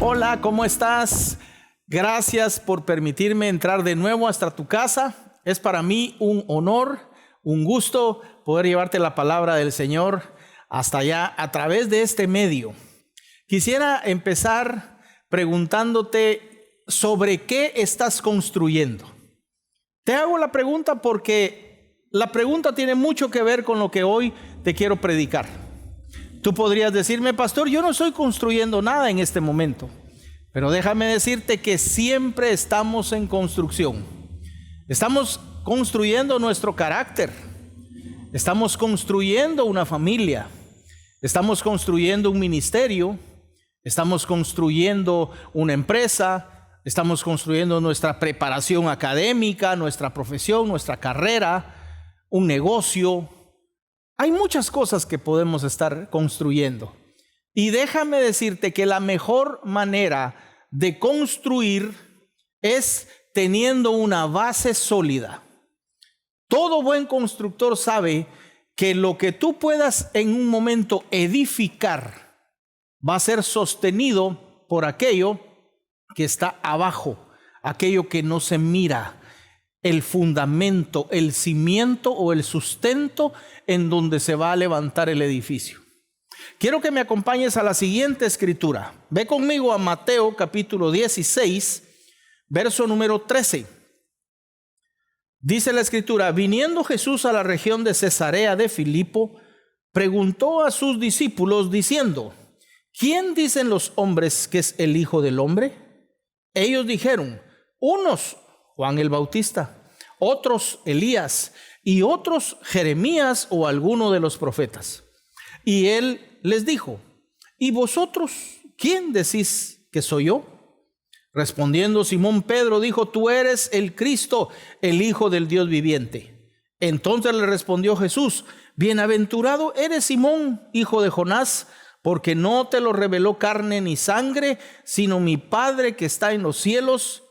Hola, ¿cómo estás? Gracias por permitirme entrar de nuevo hasta tu casa. Es para mí un honor, un gusto poder llevarte la palabra del Señor hasta allá a través de este medio. Quisiera empezar preguntándote sobre qué estás construyendo. Te hago la pregunta porque la pregunta tiene mucho que ver con lo que hoy te quiero predicar. Tú podrías decirme, pastor, yo no estoy construyendo nada en este momento. Pero déjame decirte que siempre estamos en construcción. Estamos construyendo nuestro carácter. Estamos construyendo una familia. Estamos construyendo un ministerio. Estamos construyendo una empresa. Estamos construyendo nuestra preparación académica, nuestra profesión, nuestra carrera, un negocio. Hay muchas cosas que podemos estar construyendo. Y déjame decirte que la mejor manera de construir es teniendo una base sólida. Todo buen constructor sabe que lo que tú puedas en un momento edificar va a ser sostenido por aquello que está abajo, aquello que no se mira, el fundamento, el cimiento o el sustento en donde se va a levantar el edificio. Quiero que me acompañes a la siguiente escritura. Ve conmigo a Mateo capítulo 16, verso número 13. Dice la escritura: viniendo Jesús a la región de Cesarea de Filipo, preguntó a sus discípulos diciendo: ¿quién dicen los hombres que es el Hijo del Hombre? Ellos dijeron: unos Juan el Bautista, otros Elías, y otros Jeremías o alguno de los profetas. Y él les dijo: ¿y vosotros quién decís que soy yo? Respondiendo Simón Pedro dijo: tú eres el Cristo, el Hijo del Dios viviente. Entonces le respondió Jesús: bienaventurado eres Simón, hijo de Jonás, porque no te lo reveló carne ni sangre, sino mi Padre que está en los cielos.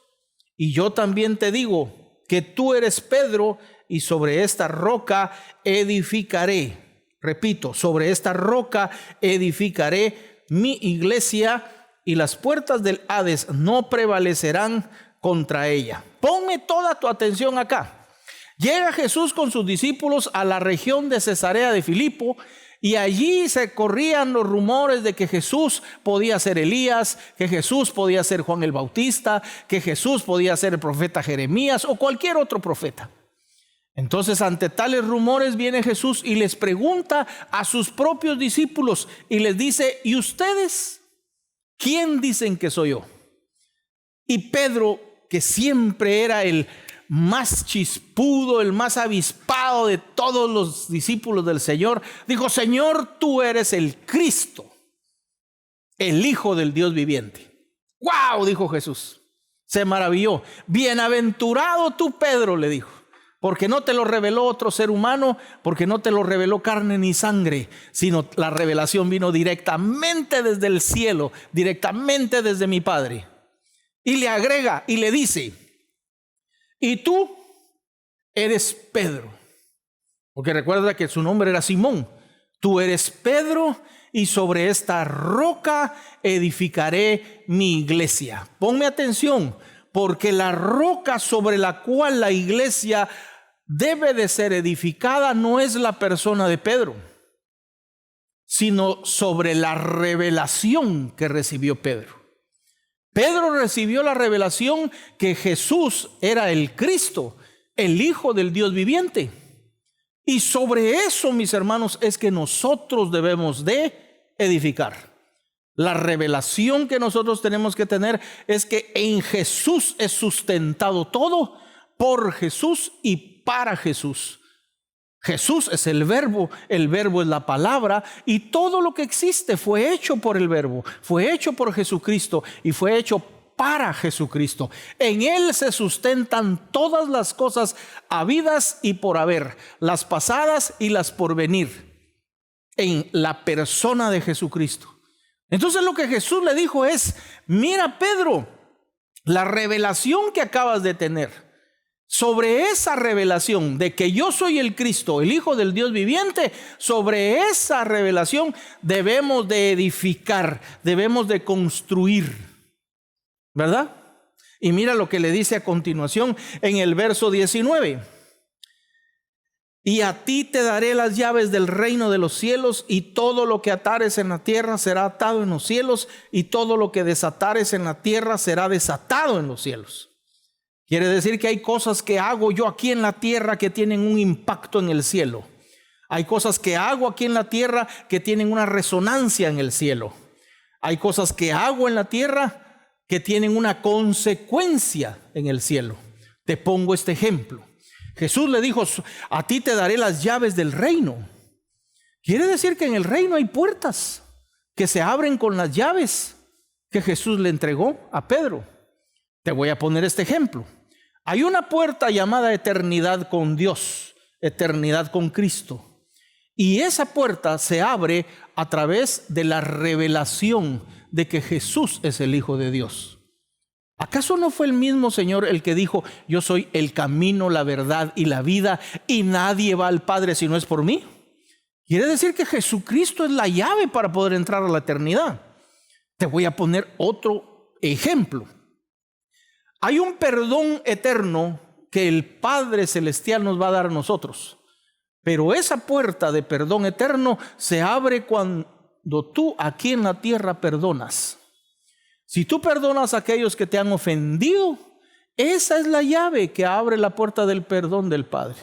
Y yo también te digo que tú eres Pedro, y sobre esta roca edificaré. Repito, sobre esta roca edificaré mi iglesia, y las puertas del Hades no prevalecerán contra ella. Ponme toda tu atención acá. Llega Jesús con sus discípulos a la región de Cesarea de Filipo, y allí se corrían los rumores de que Jesús podía ser Elías, que Jesús podía ser Juan el Bautista, que Jesús podía ser el profeta Jeremías o cualquier otro profeta. Entonces, ante tales rumores viene Jesús y les pregunta a sus propios discípulos y les dice: ¿y ustedes quién dicen que soy yo? Y Pedro, que siempre era el más chispudo, el más avispado de todos los discípulos del Señor, dijo: Señor, tú eres el Cristo, el Hijo del Dios viviente. ¡Wow!, dijo Jesús. Se maravilló. Bienaventurado tú, Pedro, le dijo, porque no te lo reveló otro ser humano, porque no te lo reveló carne ni sangre, sino la revelación vino directamente desde el cielo, directamente desde mi Padre. Y le agrega y le dice: y tú eres Pedro, porque recuerda que su nombre era Simón. Tú eres Pedro, y sobre esta roca edificaré mi iglesia. Ponme atención, porque la roca sobre la cual la iglesia debe de ser edificada no es la persona de Pedro, sino sobre la revelación que recibió Pedro. Pedro recibió la revelación que Jesús era el Cristo, el Hijo del Dios viviente. Y sobre eso, mis hermanos, es que nosotros debemos de edificar. La revelación que nosotros tenemos que tener es que en Jesús es sustentado todo, por Jesús y para Jesús. Jesús es el verbo es la palabra, y todo lo que existe fue hecho por el verbo, fue hecho por Jesucristo y fue hecho para Jesucristo. En Él se sustentan todas las cosas habidas y por haber, las pasadas y las por venir, en la persona de Jesucristo. Entonces lo que Jesús le dijo es: mira, Pedro, la revelación que acabas de tener, sobre esa revelación de que yo soy el Cristo, el Hijo del Dios viviente, sobre esa revelación debemos de edificar, debemos de construir. ¿verdad? Y mira lo que le dice a continuación en el verso 19. Y a ti te daré las llaves del reino de los cielos, y todo lo que atares en la tierra será atado en los cielos, y todo lo que desatares en la tierra será desatado en los cielos. Quiere decir que hay cosas que hago yo aquí en la tierra que tienen un impacto en el cielo. Hay cosas que hago aquí en la tierra que tienen una resonancia en el cielo. Hay cosas que hago en la tierra que tienen una consecuencia en el cielo. Te pongo este ejemplo. Jesús le dijo: a ti te daré las llaves del reino. Quiere decir que en el reino hay puertas que se abren con las llaves que Jesús le entregó a Pedro. Te voy a poner este ejemplo. Hay una puerta llamada eternidad con Dios, eternidad con Cristo. Y esa puerta se abre a través de la revelación de que Jesús es el Hijo de Dios. ¿Acaso no fue el mismo Señor el que dijo: yo soy el camino, la verdad y la vida, y nadie va al Padre si no es por mí? Quiere decir que Jesucristo es la llave para poder entrar a la eternidad. Te voy a poner otro ejemplo. Hay un perdón eterno que el Padre Celestial nos va a dar a nosotros. Pero esa puerta de perdón eterno se abre cuando tú aquí en la tierra perdonas. Si tú perdonas a aquellos que te han ofendido, esa es la llave que abre la puerta del perdón del Padre.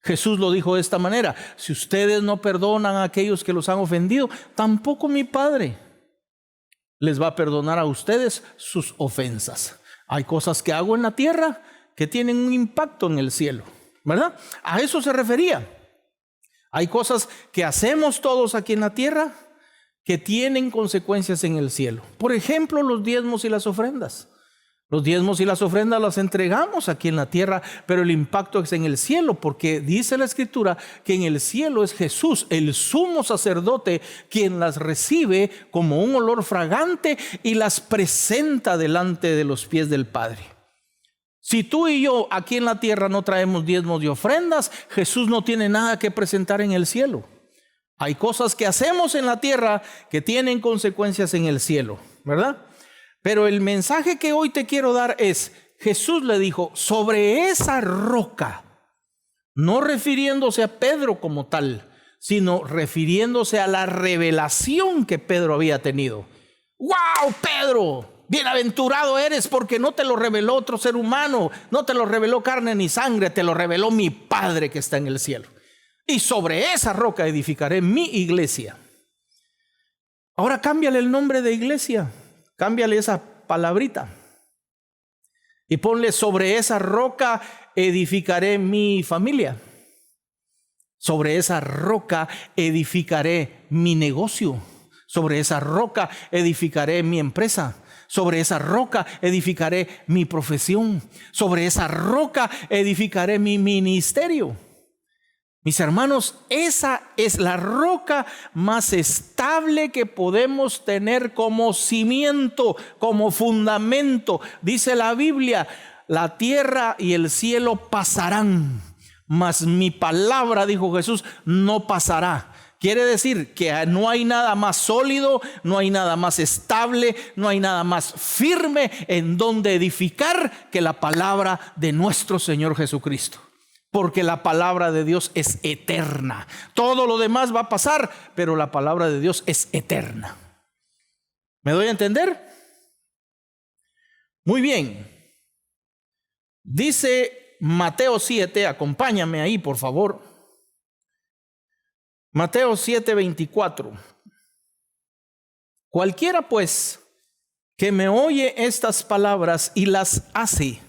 Jesús lo dijo de esta manera: si ustedes no perdonan a aquellos que los han ofendido, tampoco mi Padre les va a perdonar a ustedes sus ofensas. Hay cosas que hago en la tierra que tienen un impacto en el cielo, ¿verdad? A eso se refería. Hay cosas que hacemos todos aquí en la tierra que tienen consecuencias en el cielo. Por ejemplo, los diezmos y las ofrendas. Los diezmos y las ofrendas las entregamos aquí en la tierra, pero el impacto es en el cielo, porque dice la Escritura que en el cielo es Jesús, el sumo sacerdote, quien las recibe como un olor fragante y las presenta delante de los pies del Padre. Si tú y yo aquí en la tierra no traemos diezmos y ofrendas, Jesús no tiene nada que presentar en el cielo. Hay cosas que hacemos en la tierra que tienen consecuencias en el cielo, ¿verdad? Pero el mensaje que hoy te quiero dar es: Jesús le dijo: sobre esa roca, no refiriéndose a Pedro como tal, sino refiriéndose a la revelación que Pedro había tenido. ¡Wow, Pedro! Bienaventurado eres porque no te lo reveló otro ser humano, no te lo reveló carne ni sangre, te lo reveló mi Padre que está en el cielo. Y sobre esa roca edificaré mi iglesia. Ahora cámbiale el nombre de iglesia, cámbiale esa palabrita y ponle: sobre esa roca edificaré mi familia. Sobre esa roca edificaré mi negocio. Sobre esa roca edificaré mi empresa. Sobre esa roca edificaré mi profesión. Sobre esa roca edificaré mi ministerio. Mis hermanos, esa es la roca más estable que podemos tener como cimiento, como fundamento. Dice la Biblia: la tierra y el cielo pasarán, mas mi palabra, dijo Jesús, no pasará. Quiere decir que no hay nada más sólido, no hay nada más estable, no hay nada más firme en donde edificar que la palabra de nuestro Señor Jesucristo. Porque la palabra de Dios es eterna. Todo lo demás va a pasar, pero la palabra de Dios es eterna. ¿Me doy a entender? Muy bien. Dice Mateo 7, acompáñame ahí por favor. Mateo 7:24. Cualquiera pues que me oye estas palabras y las hace,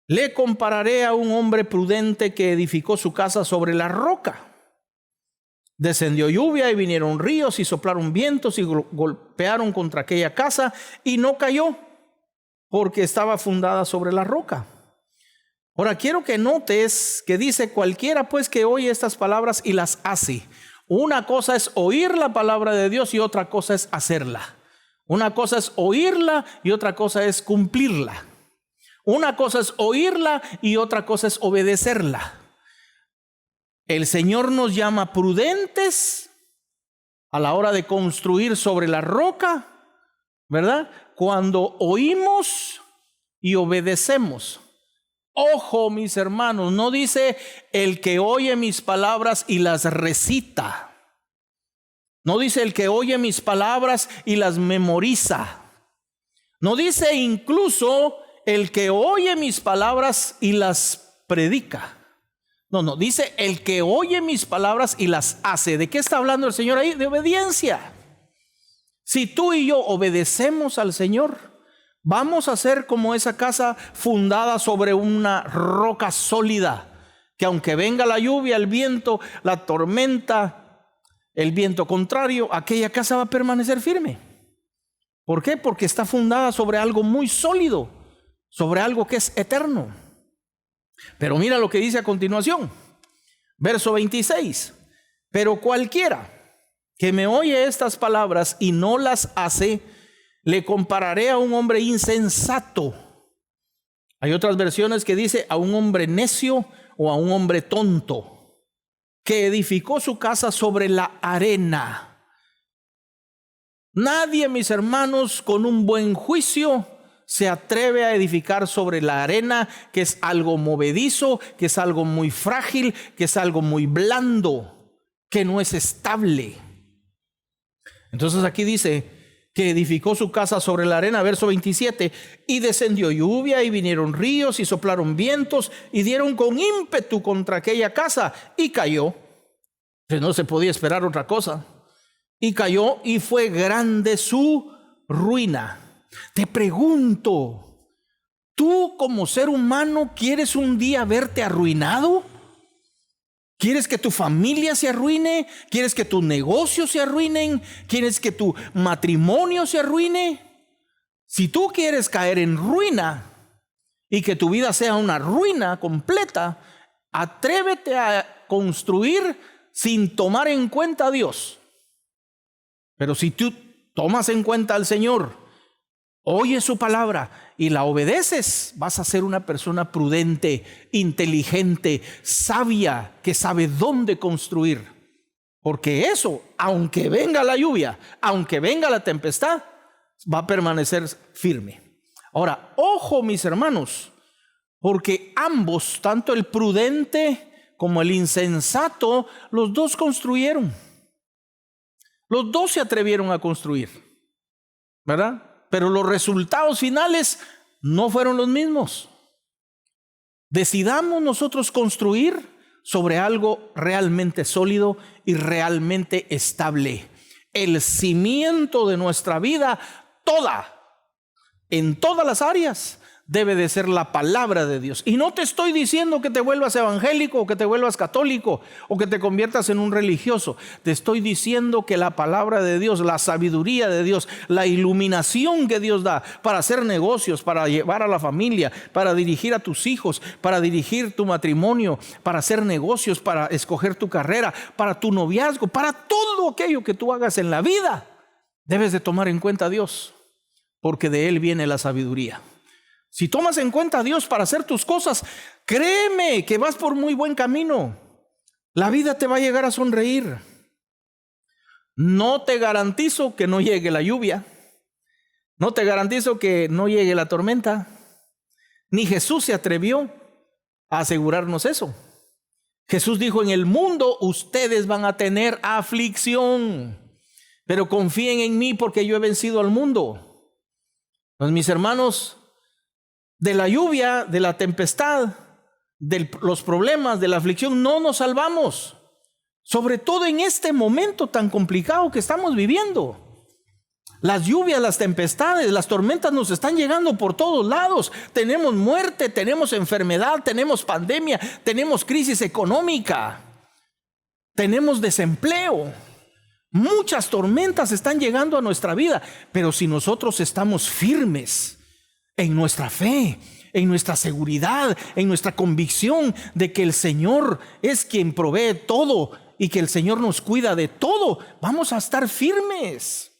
le compararé a un hombre prudente que edificó su casa sobre la roca. Descendió lluvia y vinieron ríos y soplaron vientos y golpearon contra aquella casa y no cayó, porque estaba fundada sobre la roca. Ahora quiero que notes que dice: cualquiera pues que oye estas palabras y las hace. Una cosa es oír la palabra de Dios y otra cosa es hacerla. Una cosa es oírla y otra cosa es cumplirla. Una cosa es oírla y otra cosa es obedecerla. El Señor nos llama prudentes a la hora de construir sobre la roca, ¿verdad? Cuando oímos y obedecemos. Ojo, mis hermanos, no dice el que oye mis palabras y las recita. No dice el que oye mis palabras y las memoriza. No dice incluso el que oye mis palabras y las predica. No, dice el que oye mis palabras y las hace. ¿De qué está hablando el Señor ahí? De obediencia. Si tú y yo obedecemos al Señor, vamos a ser como esa casa fundada sobre una roca sólida, que aunque venga la lluvia, el viento, la tormenta, el viento contrario, aquella casa va a permanecer firme. ¿Por qué? Porque está fundada sobre algo muy sólido, sobre algo que es eterno. Pero mira lo que dice a continuación, verso 26. Pero cualquiera que me oye estas palabras y no las hace, le compararé a un hombre insensato. Hay otras versiones que dice a un hombre necio o a un hombre tonto, que edificó su casa sobre la arena. Nadie, mis hermanos, con un buen juicio se atreve a edificar sobre la arena, que es algo movedizo, que es algo muy frágil, que es algo muy blando, que no es estable. Entonces aquí dice que edificó su casa sobre la arena, verso 27, y descendió lluvia y vinieron ríos y soplaron vientos y dieron con ímpetu contra aquella casa y cayó. Pues no se podía esperar otra cosa. Y cayó y fue grande su ruina. Te pregunto, ¿tú como ser humano quieres un día verte arruinado? ¿Quieres que tu familia se arruine? ¿Quieres que tus negocios se arruinen? ¿Quieres que tu matrimonio se arruine? Si tú quieres caer en ruina y que tu vida sea una ruina completa, atrévete a construir sin tomar en cuenta a Dios. Pero si tú tomas en cuenta al Señor, oyes su palabra y la obedeces, vas a ser una persona prudente, inteligente, sabia, que sabe dónde construir. Porque eso, aunque venga la lluvia, aunque venga la tempestad, va a permanecer firme. Ahora, ojo, mis hermanos, porque ambos, tanto el prudente como el insensato, los dos construyeron. Los dos se atrevieron a construir, ¿verdad? Pero los resultados finales no fueron los mismos. Decidamos nosotros construir sobre algo realmente sólido y realmente estable. El cimiento de nuestra vida, en todas las áreas, debe de ser la palabra de Dios. Y no te estoy diciendo que te vuelvas evangélico o que te vuelvas católico o que te conviertas en un religioso. Te estoy diciendo que la palabra de Dios, la sabiduría de Dios, la iluminación que Dios da para hacer negocios, para llevar a la familia, para dirigir a tus hijos, para dirigir tu matrimonio, para hacer negocios, para escoger tu carrera, para tu noviazgo, para todo aquello que tú hagas en la vida, debes de tomar en cuenta a Dios, porque de Él viene la sabiduría. Si tomas en cuenta a Dios para hacer tus cosas, créeme que vas por muy buen camino. La vida te va a llegar a sonreír. No te garantizo que no llegue la lluvia. No te garantizo que no llegue la tormenta. Ni Jesús se atrevió a asegurarnos eso. Jesús dijo: en el mundo ustedes van a tener aflicción, pero confíen en mí porque yo he vencido al mundo. Pues, mis hermanos, de la lluvia, de la tempestad, de los problemas, de la aflicción, no nos salvamos. Sobre todo en este momento tan complicado que estamos viviendo. Las lluvias, las tempestades, las tormentas nos están llegando por todos lados. Tenemos muerte, tenemos enfermedad, tenemos pandemia, tenemos crisis económica, tenemos desempleo. Muchas tormentas están llegando a nuestra vida, pero si nosotros estamos firmes en nuestra fe, en nuestra seguridad, en nuestra convicción de que el Señor es quien provee todo y que el Señor nos cuida de todo, vamos a estar firmes.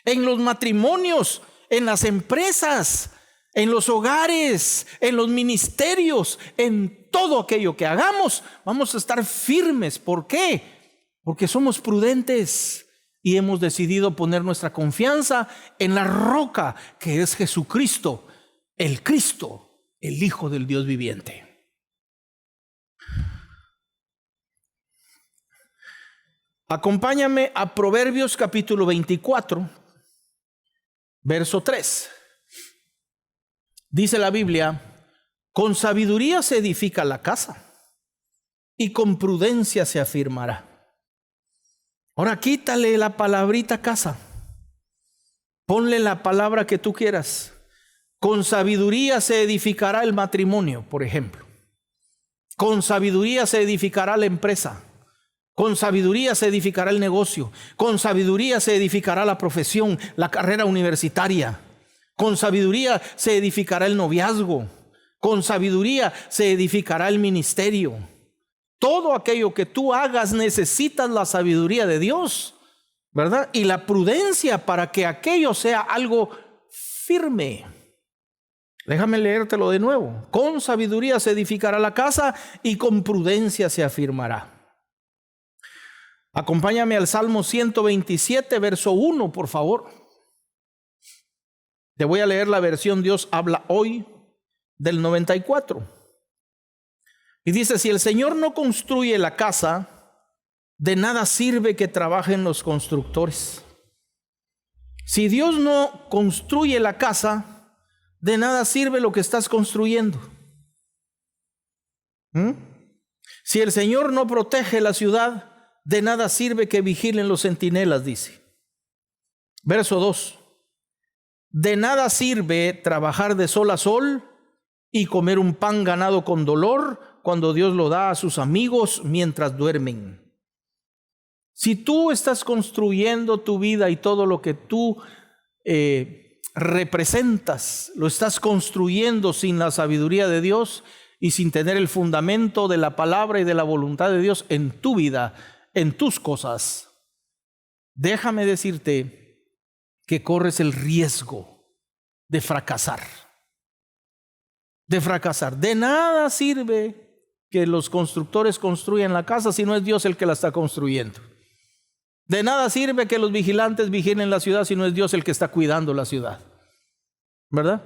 En los matrimonios, en las empresas, en los hogares, en los ministerios, en todo aquello que hagamos, vamos a estar firmes. ¿Por qué? Porque somos prudentes. y hemos decidido poner nuestra confianza en la roca que es Jesucristo, el Hijo del Dios viviente. Acompáñame a Proverbios capítulo 24, verso 3. Dice la Biblia: con sabiduría se edifica la casa, y con prudencia se afirmará. Ahora quítale la palabrita casa, ponle la palabra que tú quieras. Con sabiduría se edificará el matrimonio, por ejemplo. Con sabiduría se edificará la empresa. Con sabiduría se edificará el negocio. Con sabiduría se edificará la profesión, la carrera universitaria. Con sabiduría se edificará el noviazgo. Con sabiduría se edificará el ministerio. Todo aquello que tú hagas necesitas la sabiduría de Dios, ¿verdad? Y la prudencia para que aquello sea algo firme. Déjame leértelo de nuevo. Con sabiduría se edificará la casa y con prudencia se afirmará. Acompáñame al Salmo 127, verso 1, por favor. Te voy a leer la versión Dios habla hoy del 94. Y dice: si el Señor no construye la casa, de nada sirve que trabajen los constructores. Si Dios no construye la casa, de nada sirve lo que estás construyendo. Si el Señor no protege la ciudad, de nada sirve que vigilen los centinelas, dice. Verso 2. De nada sirve trabajar de sol a sol y comer un pan ganado con dolor, cuando Dios lo da a sus amigos mientras duermen. Si tú estás construyendo tu vida y todo lo que tú representas, lo estás construyendo sin la sabiduría de Dios y sin tener el fundamento de la palabra y de la voluntad de Dios en tu vida, en tus cosas, déjame decirte que corres el riesgo de fracasar. De nada sirve que los constructores construyan la casa si no es Dios el que la está construyendo. De nada sirve que los vigilantes vigilen la ciudad si no es Dios el que está cuidando la ciudad, ¿verdad?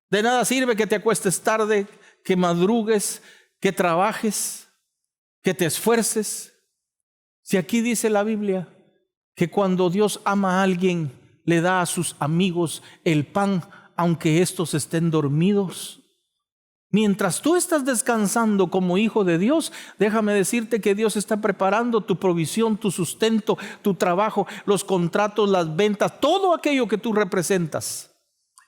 De nada sirve que te acuestes tarde, que madrugues, que trabajes, que te esfuerces. Si aquí dice la Biblia que cuando Dios ama a alguien, le da a sus amigos el pan, aunque estos estén dormidos. Mientras tú estás descansando como hijo de Dios, déjame decirte que Dios está preparando tu provisión, tu sustento, tu trabajo, los contratos, las ventas, todo aquello que tú representas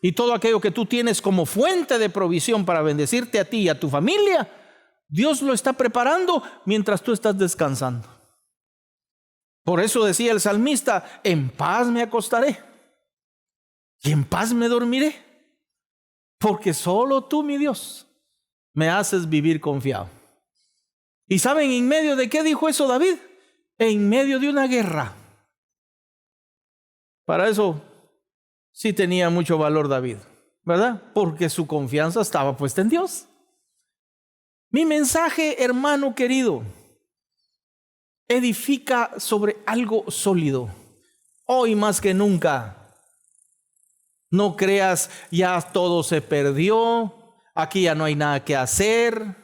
y todo aquello que tú tienes como fuente de provisión para bendecirte a ti y a tu familia. Dios lo está preparando mientras tú estás descansando. Por eso decía el salmista: en paz me acostaré y en paz me dormiré, porque solo tú, mi Dios, me haces vivir confiado. ¿Y saben en medio de qué dijo eso David? En medio de una guerra. Para eso sí tenía mucho valor David, ¿verdad? Porque su confianza estaba puesta en Dios. Mi mensaje, hermano querido, edifica sobre algo sólido. Hoy más que nunca, no creas ya todo se perdió. Aquí ya no hay nada que hacer.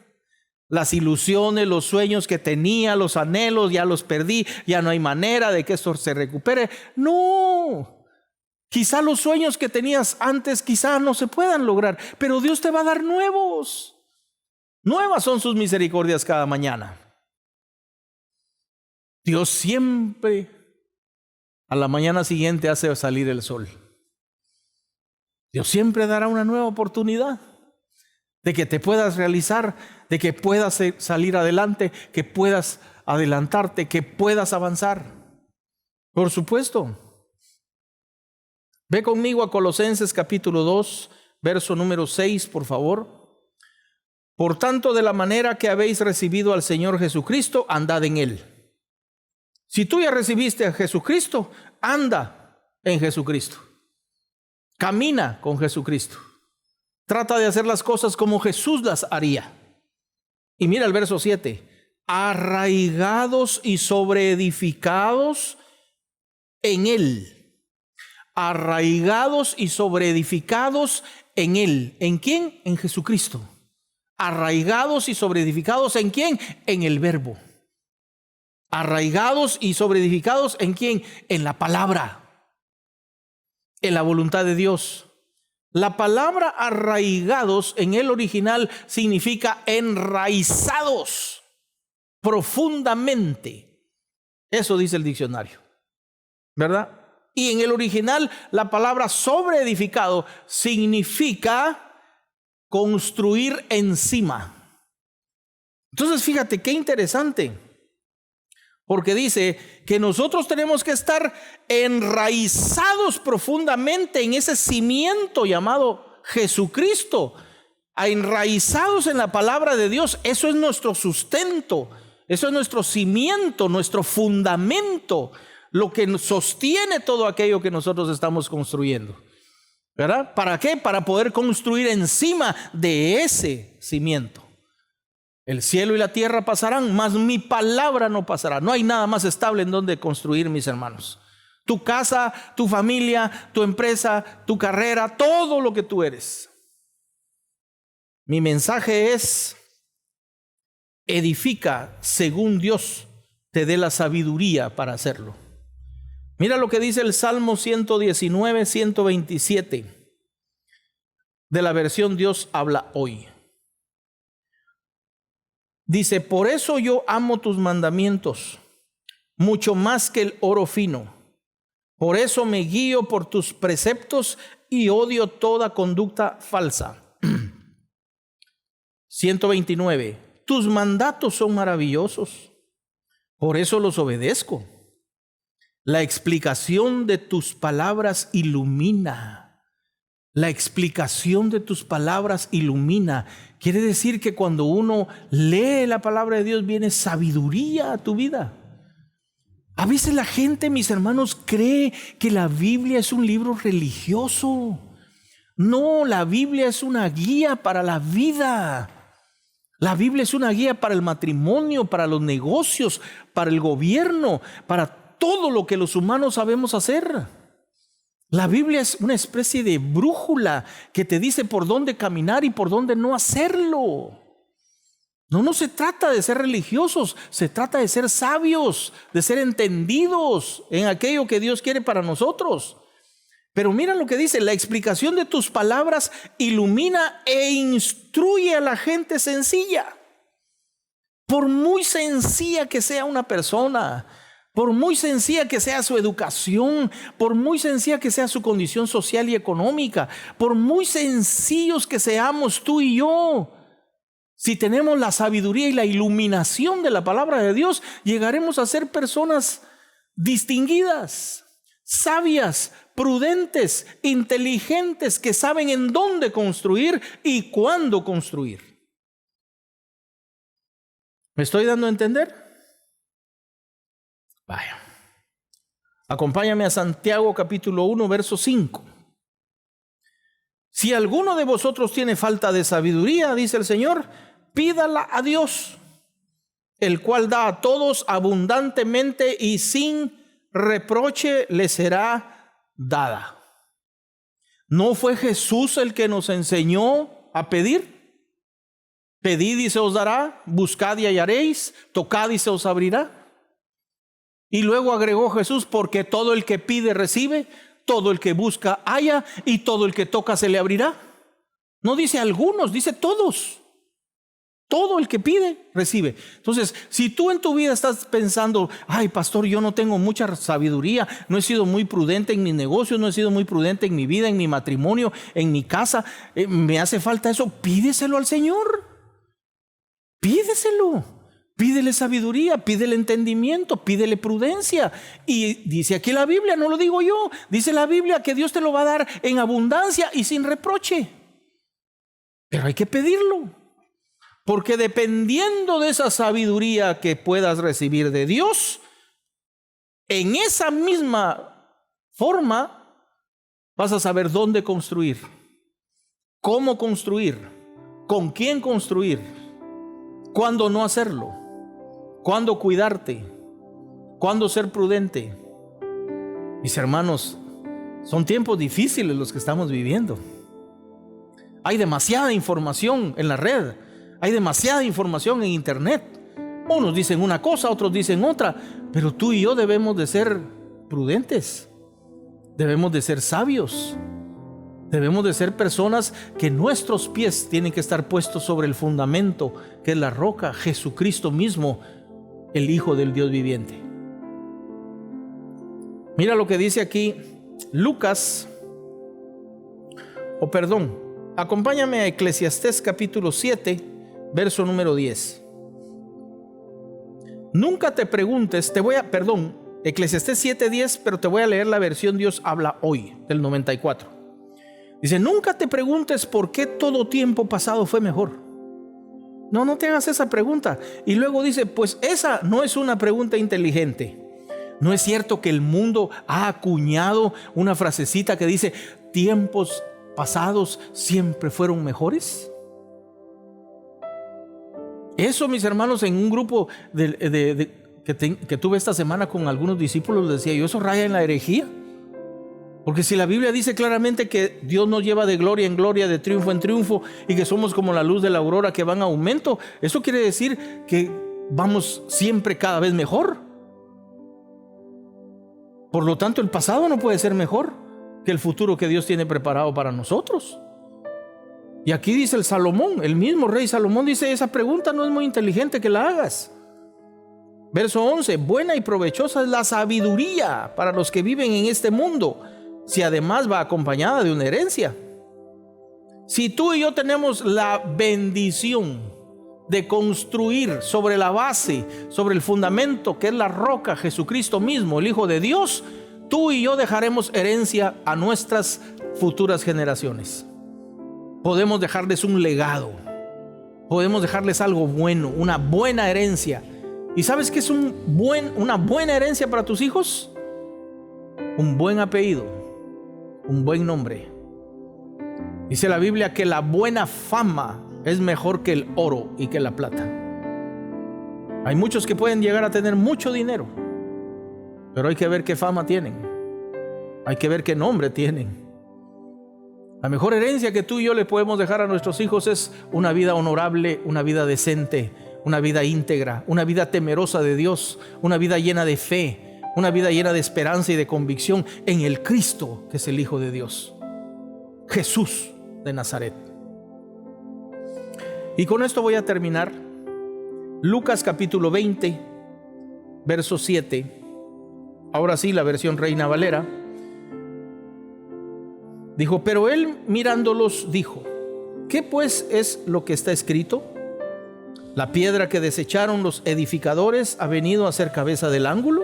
Las ilusiones, los sueños que tenía, los anhelos, ya los perdí. Ya no hay manera de que esto se recupere. No. Quizá los sueños que tenías antes quizá no se puedan lograr, pero Dios te va a dar nuevos. Nuevas son sus misericordias cada mañana. Dios siempre a la mañana siguiente hace salir el sol. Dios siempre dará una nueva oportunidad de que te puedas realizar, de que puedas salir adelante, que puedas adelantarte, que puedas avanzar. Por supuesto. Ve conmigo a Colosenses capítulo 2, verso número 6, por favor. Por tanto, de la manera que habéis recibido al Señor Jesucristo, andad en Él. Si tú ya recibiste a Jesucristo, anda en Jesucristo. Camina con Jesucristo. Trata de hacer las cosas como Jesús las haría. Y mira el verso 7. Arraigados y sobreedificados en Él, arraigados y sobreedificados en Él. ¿En quién? En Jesucristo. Arraigados y sobreedificados ¿en quién? En el Verbo. Arraigados y sobreedificados ¿en quién? En la palabra, en la voluntad de Dios. La palabra arraigados en el original significa enraizados profundamente. Eso dice el diccionario, ¿verdad? Y en el original la palabra sobreedificado significa construir encima. Entonces fíjate qué interesante, porque dice que nosotros tenemos que estar enraizados profundamente en ese cimiento llamado Jesucristo, enraizados en la palabra de Dios. Eso es nuestro sustento, eso es nuestro cimiento, nuestro fundamento, lo que nos sostiene todo aquello que nosotros estamos construyendo, ¿verdad? ¿Para qué? Para poder construir encima de ese cimiento. El cielo y la tierra pasarán, mas mi palabra no pasará. No hay nada más estable en donde construir, mis hermanos. Tu casa, tu familia, tu empresa, tu carrera, todo lo que tú eres. Mi mensaje es: edifica según Dios te dé la sabiduría para hacerlo. Mira lo que dice el Salmo 119, 127 de la versión Dios habla hoy. Dice: por eso yo amo tus mandamientos, mucho más que el oro fino. Por eso me guío por tus preceptos y odio toda conducta falsa. 129. Tus mandatos son maravillosos, por eso los obedezco. La explicación de tus palabras ilumina. La explicación de tus palabras ilumina. Quiere decir que cuando uno lee la palabra de Dios viene sabiduría a tu vida. A veces la gente, mis hermanos, cree que la Biblia es un libro religioso. No, la Biblia es una guía para la vida. La Biblia es una guía para el matrimonio, para los negocios, para el gobierno, para todo lo que los humanos sabemos hacer. La Biblia es una especie de brújula que te dice por dónde caminar y por dónde no hacerlo. No se trata de ser religiosos, se trata de ser sabios, de ser entendidos en aquello que Dios quiere para nosotros. Pero mira lo que dice: la explicación de tus palabras ilumina e instruye a la gente sencilla. Por muy sencilla que sea una persona, por muy sencilla que sea su educación, por muy sencilla que sea su condición social y económica, por muy sencillos que seamos tú y yo, si tenemos la sabiduría y la iluminación de la palabra de Dios, llegaremos a ser personas distinguidas, sabias, prudentes, inteligentes, que saben en dónde construir y cuándo construir. ¿Me estoy dando a entender? Vaya. Acompáñame a Santiago capítulo 1, verso 5. Si alguno de vosotros tiene falta de sabiduría, dice el Señor, pídala a Dios, el cual da a todos abundantemente y sin reproche le será dada. ¿No fue Jesús el que nos enseñó a pedir? Pedid y se os dará, buscad y hallaréis, tocad y se os abrirá. Y luego agregó Jesús: porque todo el que pide recibe, todo el que busca halla, y todo el que toca se le abrirá. No dice algunos, dice todos. Todo el que pide recibe. Entonces, si tú en tu vida estás pensando: ay, pastor, yo no tengo mucha sabiduría, no he sido muy prudente en mis negocios, no he sido muy prudente en mi vida, en mi matrimonio, en mi casa, me hace falta eso, pídeselo al Señor. Pídeselo. Pídele sabiduría, pídele entendimiento, pídele prudencia. Y dice aquí la Biblia, no lo digo yo, dice la Biblia que Dios te lo va a dar en abundancia y sin reproche. Pero hay que pedirlo, porque dependiendo de esa sabiduría que puedas recibir de Dios, en esa misma forma vas a saber dónde construir, cómo construir, con quién construir, cuándo no hacerlo, cuándo cuidarte, cuándo ser prudente. Mis hermanos, son tiempos difíciles los que estamos viviendo. Hay demasiada información en la red, hay demasiada información en internet. Unos dicen una cosa, otros dicen otra, pero tú y yo debemos de ser prudentes, debemos de ser sabios, debemos de ser personas que nuestros pies tienen que estar puestos sobre el fundamento, que es la roca, Jesucristo mismo, el Hijo del Dios viviente. Mira lo que dice aquí Lucas, acompáñame a Eclesiastés capítulo 7, verso número 10. Nunca te preguntes, Eclesiastés 7:10, pero te voy a leer la versión Dios habla hoy, del 94. Dice, nunca te preguntes por qué todo tiempo pasado fue mejor. No te hagas esa pregunta. Y luego dice, pues esa no es una pregunta inteligente. ¿No es cierto que el mundo ha acuñado una frasecita que dice, tiempos pasados siempre fueron mejores? Eso, mis hermanos, en un grupo que tuve esta semana con algunos discípulos, decía yo, eso raya en la herejía. Porque si la Biblia dice claramente que Dios nos lleva de gloria en gloria, de triunfo en triunfo, y que somos como la luz de la aurora que va en aumento, eso quiere decir que vamos siempre cada vez mejor. Por lo tanto, el pasado no puede ser mejor que el futuro que Dios tiene preparado para nosotros. Y aquí dice el mismo rey Salomón dice, esa pregunta no es muy inteligente que la hagas. Verso 11, buena y provechosa es la sabiduría para los que viven en este mundo, si además va acompañada de una herencia. Si tú y yo tenemos la bendición de construir sobre la base, sobre el fundamento que es la roca, Jesucristo mismo, el Hijo de Dios, tú y yo dejaremos herencia a nuestras futuras generaciones. Podemos dejarles un legado, podemos dejarles algo bueno, una buena herencia. ¿Y sabes qué es una buena herencia para tus hijos? Un buen apellido, un buen nombre. Dice la Biblia que la buena fama es mejor que el oro y que la plata. Hay muchos que pueden llegar a tener mucho dinero, pero hay que ver qué fama tienen, hay que ver qué nombre tienen. La mejor herencia que tú y yo le podemos dejar a nuestros hijos es una vida honorable, una vida decente, una vida íntegra, una vida temerosa de Dios, una vida llena de fe, una vida llena de esperanza y de convicción en el Cristo, que es el Hijo de Dios, Jesús de Nazaret. Y con esto voy a terminar. Lucas capítulo 20, verso 7. Ahora sí, la versión Reina Valera. Dijo, pero él mirándolos dijo, ¿qué pues es lo que está escrito? La piedra que desecharon los edificadores ha venido a ser cabeza del ángulo.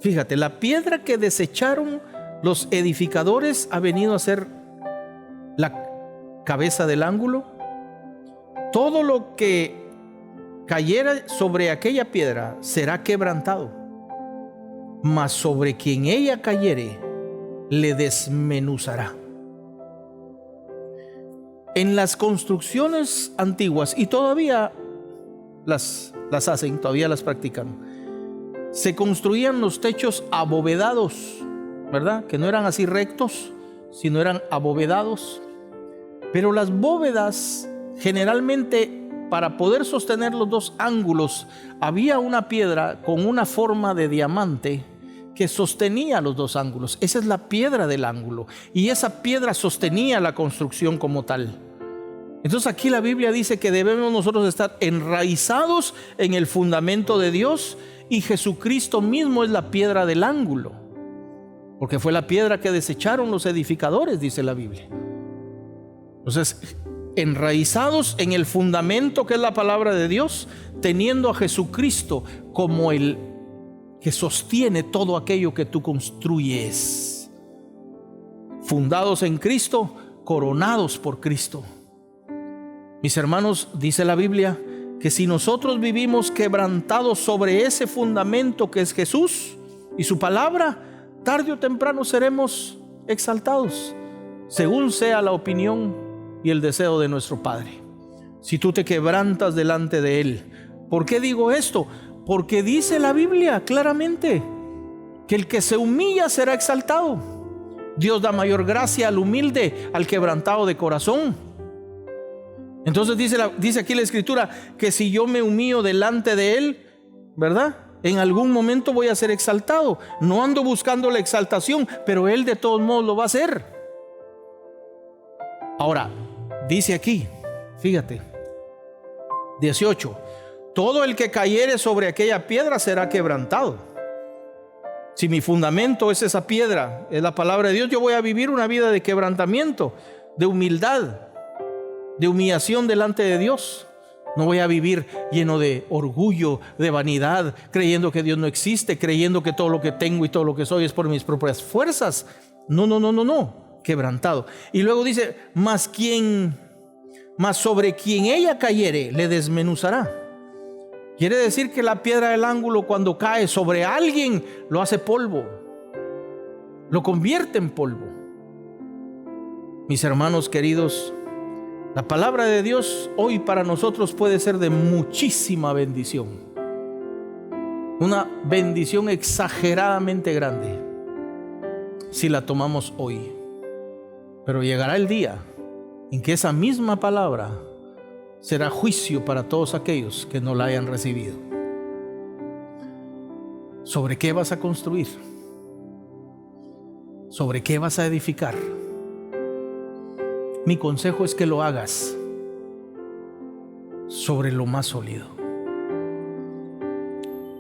Fíjate, la piedra que desecharon los edificadores ha venido a ser la cabeza del ángulo. Todo lo que cayera sobre aquella piedra será quebrantado, mas sobre quien ella cayere le desmenuzará. En las construcciones antiguas, y todavía las hacen, todavía las practican, se construían los techos abovedados, ¿verdad? Que no eran así rectos, sino eran abovedados. Pero las bóvedas, generalmente, para poder sostener los dos ángulos, había una piedra con una forma de diamante que sostenía los dos ángulos. Esa es la piedra del ángulo, y esa piedra sostenía la construcción como tal. Entonces aquí la Biblia dice que debemos nosotros estar enraizados en el fundamento de Dios, y Jesucristo mismo es la piedra del ángulo, porque fue la piedra que desecharon los edificadores, dice la Biblia. Entonces, enraizados en el fundamento que es la palabra de Dios, teniendo a Jesucristo como el que sostiene todo aquello que tú construyes, fundados en Cristo, coronados por Cristo. Mis hermanos, dice la Biblia que si nosotros vivimos quebrantados sobre ese fundamento que es Jesús y su palabra, tarde o temprano seremos exaltados, según sea la opinión y el deseo de nuestro Padre. Si tú te quebrantas delante de Él. ¿Por qué digo esto? Porque dice la Biblia claramente que el que se humilla será exaltado. Dios da mayor gracia al humilde, al quebrantado de corazón. Entonces dice aquí la Escritura que si yo me humillo delante de Él, ¿verdad?, en algún momento voy a ser exaltado. No ando buscando la exaltación, pero Él de todos modos lo va a hacer. Ahora, dice aquí, fíjate, 18: todo el que cayere sobre aquella piedra será quebrantado. Si mi fundamento es esa piedra, es la palabra de Dios, yo voy a vivir una vida de quebrantamiento, de humildad, de humillación delante de Dios. No voy a vivir lleno de orgullo, de vanidad, creyendo que Dios no existe, creyendo que todo lo que tengo y todo lo que soy es por mis propias fuerzas. No, quebrantado. Y luego dice, mas sobre quien ella cayere le desmenuzará. Quiere decir que la piedra del ángulo, cuando cae sobre alguien, lo hace polvo, lo convierte en polvo. Mis hermanos queridos, la palabra de Dios hoy para nosotros puede ser de muchísima bendición, una bendición exageradamente grande si la tomamos hoy. Pero llegará el día en que esa misma palabra será juicio para todos aquellos que no la hayan recibido. ¿Sobre qué vas a construir? ¿Sobre qué vas a edificar? Mi consejo es que lo hagas sobre lo más sólido.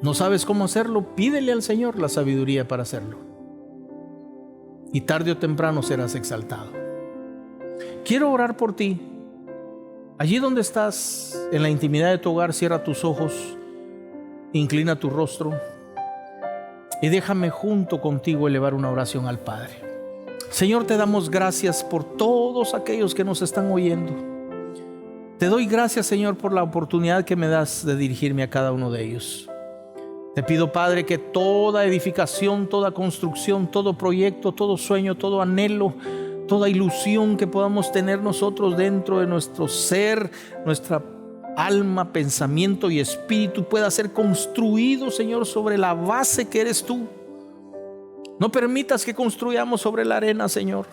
¿No sabes cómo hacerlo? Pídele al Señor la sabiduría para hacerlo. Y tarde o temprano serás exaltado. Quiero orar por ti. Allí donde estás, en la intimidad de tu hogar, cierra tus ojos, inclina tu rostro y déjame junto contigo elevar una oración al Padre. Señor, te damos gracias por todos aquellos que nos están oyendo. Te doy gracias, Señor, por la oportunidad que me das de dirigirme a cada uno de ellos. Te pido, Padre, que toda edificación, toda construcción, todo proyecto, todo sueño, todo anhelo, toda ilusión que podamos tener nosotros dentro de nuestro ser, nuestra alma, pensamiento y espíritu pueda ser construido, Señor, sobre la base que eres tú. No permitas que construyamos sobre la arena, Señor.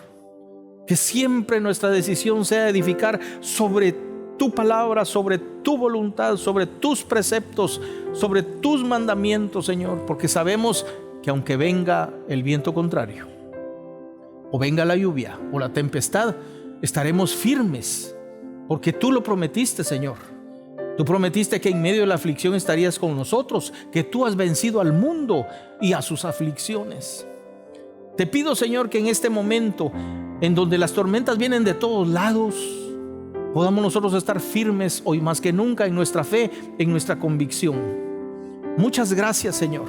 Que siempre nuestra decisión sea edificar sobre tu palabra, sobre tu voluntad, sobre tus preceptos, sobre tus mandamientos, Señor, porque sabemos que aunque venga el viento contrario, o venga la lluvia o la tempestad, estaremos firmes, porque tú lo prometiste, Señor. Tú prometiste que en medio de la aflicción estarías con nosotros, que tú has vencido al mundo y a sus aflicciones. Te pido, Señor, que en este momento, en donde las tormentas vienen de todos lados, podamos nosotros estar firmes hoy más que nunca en nuestra fe, en nuestra convicción. Muchas gracias, Señor.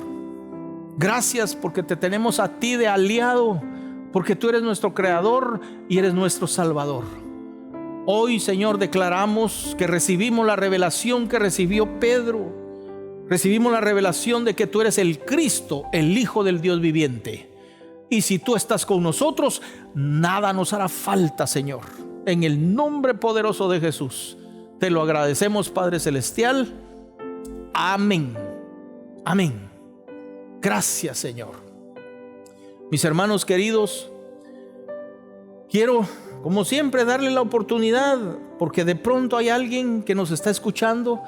Gracias porque te tenemos a ti de aliado, porque tú eres nuestro creador y eres nuestro salvador. Hoy, Señor, declaramos que recibimos la revelación que recibió Pedro. Recibimos la revelación de que tú eres el Cristo, el Hijo del Dios viviente. Y si tú estás con nosotros, nada nos hará falta, Señor. En el nombre poderoso de Jesús, te lo agradecemos, Padre Celestial. Amén. Amén. Gracias, Señor. Mis hermanos queridos, quiero, como siempre, darle la oportunidad, porque de pronto hay alguien que nos está escuchando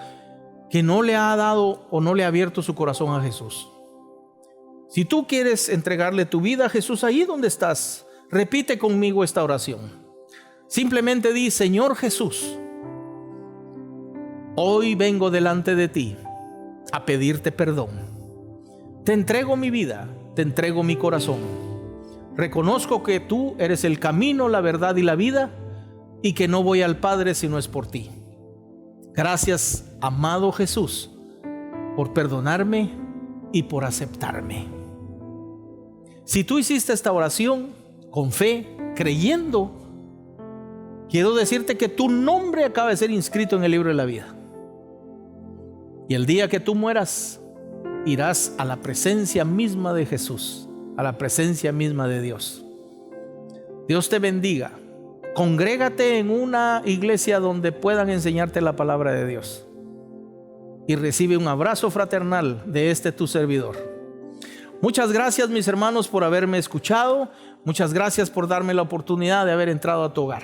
que no le ha dado o no le ha abierto su corazón a Jesús. Si tú quieres entregarle tu vida a Jesús, allí donde estás, repite conmigo esta oración. Simplemente di: Señor Jesús, hoy vengo delante de ti a pedirte perdón. Te entrego mi vida, te entrego mi corazón. Reconozco que tú eres el camino, la verdad y la vida, y que no voy al Padre si no es por ti. Gracias, amado Jesús, por perdonarme y por aceptarme. Si tú hiciste esta oración con fe, creyendo, quiero decirte que tu nombre acaba de ser inscrito en el libro de la vida. Y el día que tú mueras, irás a la presencia misma de Jesús, a la presencia misma de Dios. Dios te bendiga. Congrégate en una iglesia donde puedan enseñarte la palabra de Dios. Y recibe un abrazo fraternal de tu servidor. Muchas gracias, mis hermanos, por haberme escuchado. Muchas gracias por darme la oportunidad de haber entrado a tu hogar.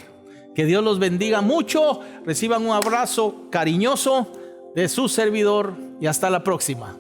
Que Dios los bendiga mucho. Reciban un abrazo cariñoso de su servidor y hasta la próxima.